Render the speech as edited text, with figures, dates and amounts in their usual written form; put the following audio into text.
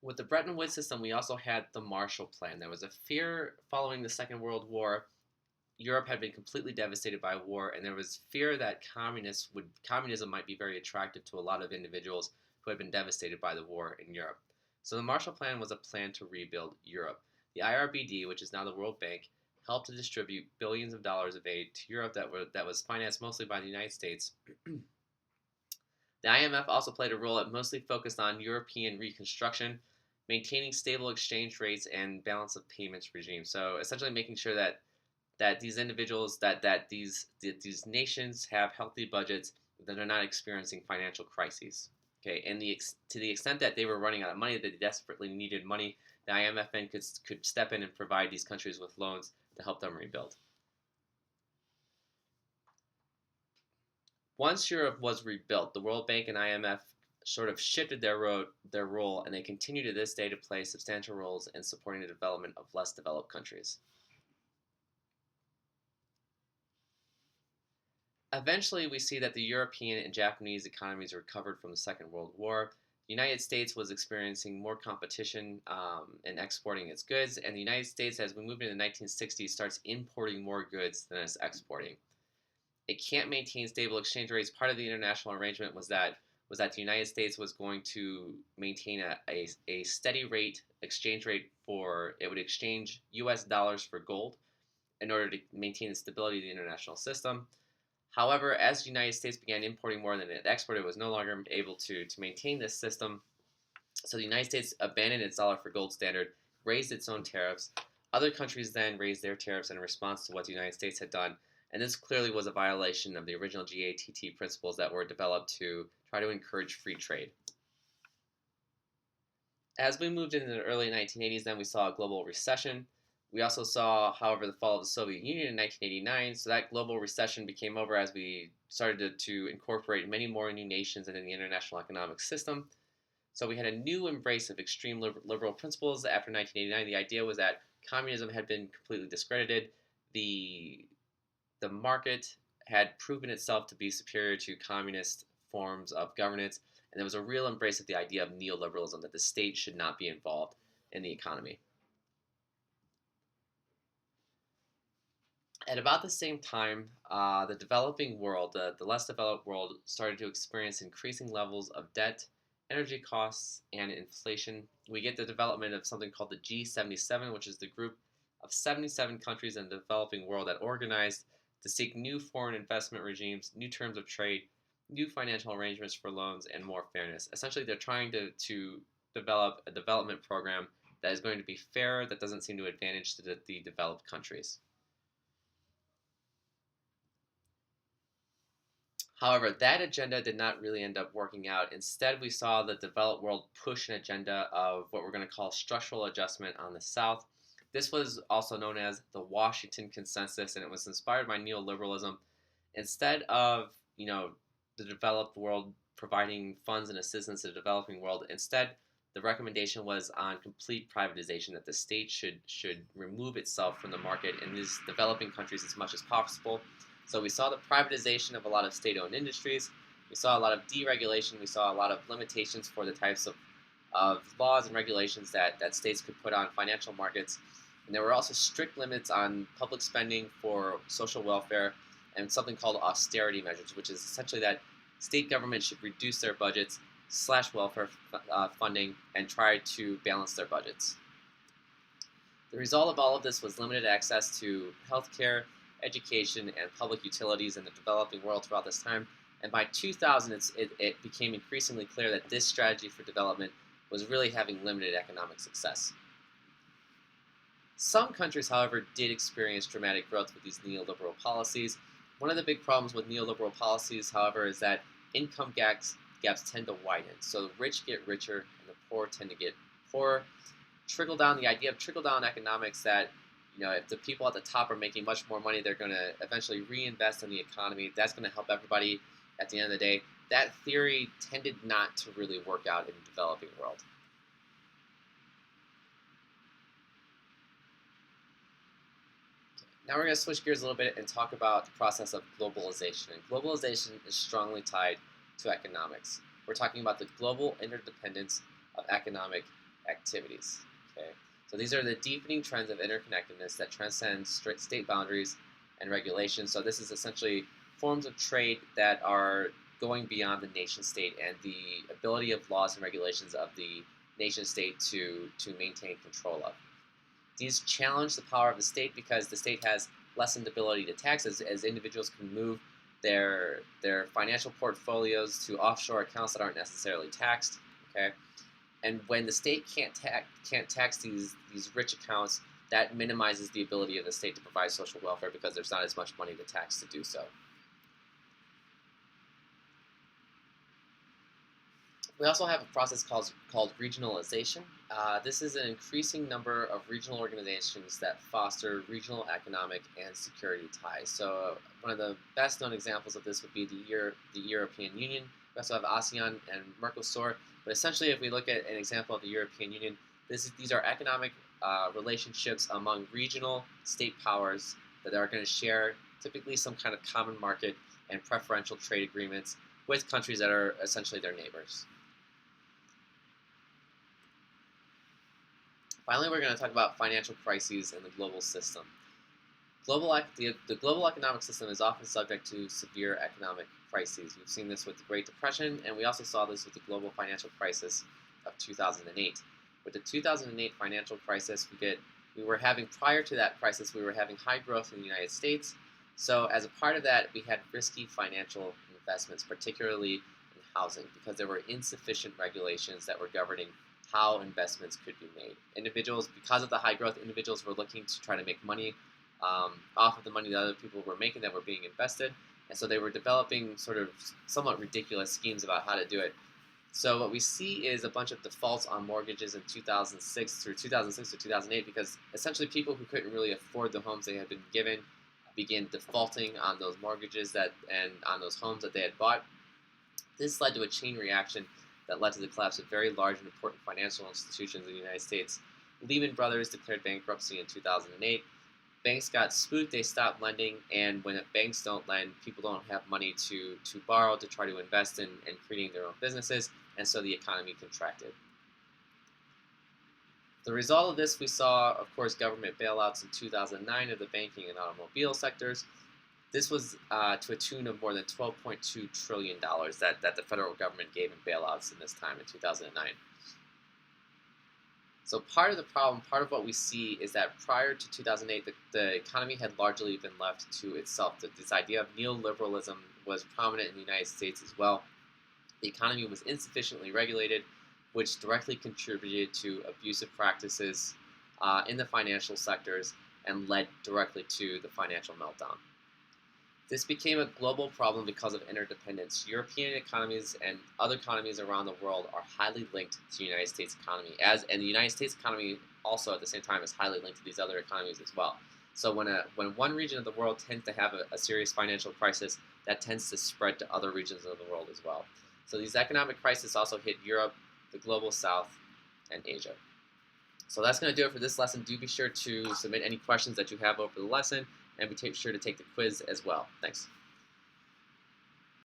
With the Bretton Woods system, we also had the Marshall Plan. There was a fear following the Second World War. Europe had been completely devastated by war, and there was fear that communism might be very attractive to a lot of individuals who had been devastated by the war in Europe. So the Marshall Plan was a plan to rebuild Europe. The IRBD, which is now the World Bank, helped to distribute billions of dollars of aid to Europe that was financed mostly by the United States. The IMF also played a role. It mostly focused on European reconstruction, maintaining stable exchange rates and balance of payments regime. So essentially making sure that these individuals that these nations have healthy budgets, that they're not experiencing financial crises. Okay, and to the extent that they were running out of money, that they desperately needed money, the IMF then could step in and provide these countries with loans to help them rebuild. Once Europe was rebuilt, the World Bank and IMF sort of shifted their role, and they continue to this day to play substantial roles in supporting the development of less developed countries. Eventually, we see that the European and Japanese economies recovered from the Second World War. The United States was experiencing more competition in exporting its goods, and the United States, as we move into the 1960s, starts importing more goods than it's exporting. It can't maintain stable exchange rates. Part of the international arrangement was that the United States was going to maintain a steady rate exchange rate for it would exchange U.S. dollars for gold in order to maintain the stability of the international system. However, as the United States began importing more than it exported, it was no longer able to maintain this system. So the United States abandoned its dollar for gold standard, raised its own tariffs. Other countries then raised their tariffs in response to what the United States had done. And this clearly was a violation of the original GATT principles that were developed to try to encourage free trade. As we moved into the early 1980s, then we saw a global recession. We also saw, however, the fall of the Soviet Union in 1989. So that global recession became over as we started to incorporate many more new nations into the international economic system. So we had a new embrace of extreme liberal principles after 1989. The idea was that communism had been completely discredited. The market had proven itself to be superior to communist forms of governance, and there was a real embrace of the idea of neoliberalism, that the state should not be involved in the economy. At about the same time, the developing world, the less developed world, started to experience increasing levels of debt, energy costs, and inflation. We get the development of something called the G77, which is the group of 77 countries in the developing world that organized to seek new foreign investment regimes, new terms of trade, new financial arrangements for loans, and more fairness. Essentially, they're trying to develop a development program that is going to be fair, that doesn't seem to advantage the developed countries. However, that agenda did not really end up working out. Instead, we saw the developed world push an agenda of what we're going to call structural adjustment on the South. This was also known as the Washington Consensus, and it was inspired by neoliberalism. Instead of, the developed world providing funds and assistance to the developing world, instead, the recommendation was on complete privatization, that the state should remove itself from the market in these developing countries as much as possible. So we saw the privatization of a lot of state-owned industries. We saw a lot of deregulation. We saw a lot of limitations for the types of laws and regulations that states could put on financial markets. And there were also strict limits on public spending for social welfare and something called austerity measures, which is essentially that state governments should reduce their budgets, slash welfare funding, and try to balance their budgets. The result of all of this was limited access to healthcare, education, and public utilities in the developing world throughout this time. And by 2000, it became increasingly clear that this strategy for development was really having limited economic success. Some countries, however, did experience dramatic growth with these neoliberal policies. One of the big problems with neoliberal policies, however, is that income gaps tend to widen. So the rich get richer and the poor tend to get poorer. The idea of trickle-down economics, that if the people at the top are making much more money, they're going to eventually reinvest in the economy. That's going to help everybody at the end of the day. That theory tended not to really work out in the developing world. Now we're going to switch gears a little bit and talk about the process of globalization. And globalization is strongly tied to economics. We're talking about the global interdependence of economic activities. Okay, so these are the deepening trends of interconnectedness that transcend strict state boundaries and regulations. So this is essentially forms of trade that are going beyond the nation state and the ability of laws and regulations of the nation state to maintain control of. These challenge the power of the state because the state has lessened ability to tax as individuals can move their financial portfolios to offshore accounts that aren't necessarily taxed. Okay, and when the state can't tax these rich accounts, that minimizes the ability of the state to provide social welfare because there's not as much money to tax to do so. We also have a process called regionalization. This is an increasing number of regional organizations that foster regional economic and security ties. So one of the best known examples of this would be the European Union. We also have ASEAN and Mercosur. But essentially, if we look at an example of the European Union, these are economic relationships among regional state powers that are going to share typically some kind of common market and preferential trade agreements with countries that are essentially their neighbors. Finally, we're going to talk about financial crises in the global system. The global economic system is often subject to severe economic crises. We've seen this with the Great Depression, and we also saw this with the global financial crisis of 2008. With the 2008 financial crisis, prior to that crisis, we were having high growth in the United States. So as a part of that, we had risky financial investments, particularly in housing, because there were insufficient regulations that were governing how investments could be made. Because of the high growth, individuals were looking to try to make money off of the money that other people were making that were being invested, and so they were developing sort of somewhat ridiculous schemes about how to do it. So what we see is a bunch of defaults on mortgages in 2006 to 2008 because essentially people who couldn't really afford the homes they had been given began defaulting on those mortgages and on those homes that they had bought. This led to a chain reaction that led to the collapse of very large and important financial institutions in the United States. Lehman Brothers declared bankruptcy in 2008. Banks got spooked, they stopped lending, and when banks don't lend, people don't have money to borrow to try to invest in creating their own businesses, and so the economy contracted. The result of this, we saw, of course, government bailouts in 2009 of the banking and automobile sectors. This was to a tune of more than $12.2 trillion that the federal government gave in bailouts in this time in 2009. So part of the problem, part of what we see is that prior to 2008, the economy had largely been left to itself. This idea of neoliberalism was prominent in the United States as well. The economy was insufficiently regulated, which directly contributed to abusive practices in the financial sectors and led directly to the financial meltdown. This became a global problem because of interdependence. European economies and other economies around the world are highly linked to the United States economy, and the United States economy also at the same time is highly linked to these other economies as well. So when one region of the world tends to have a serious financial crisis, that tends to spread to other regions of the world as well. So these economic crises also hit Europe, the global south, and Asia. So that's going to do it for this lesson. Do be sure to submit any questions that you have over the lesson, and be sure to take the quiz as well. Thanks.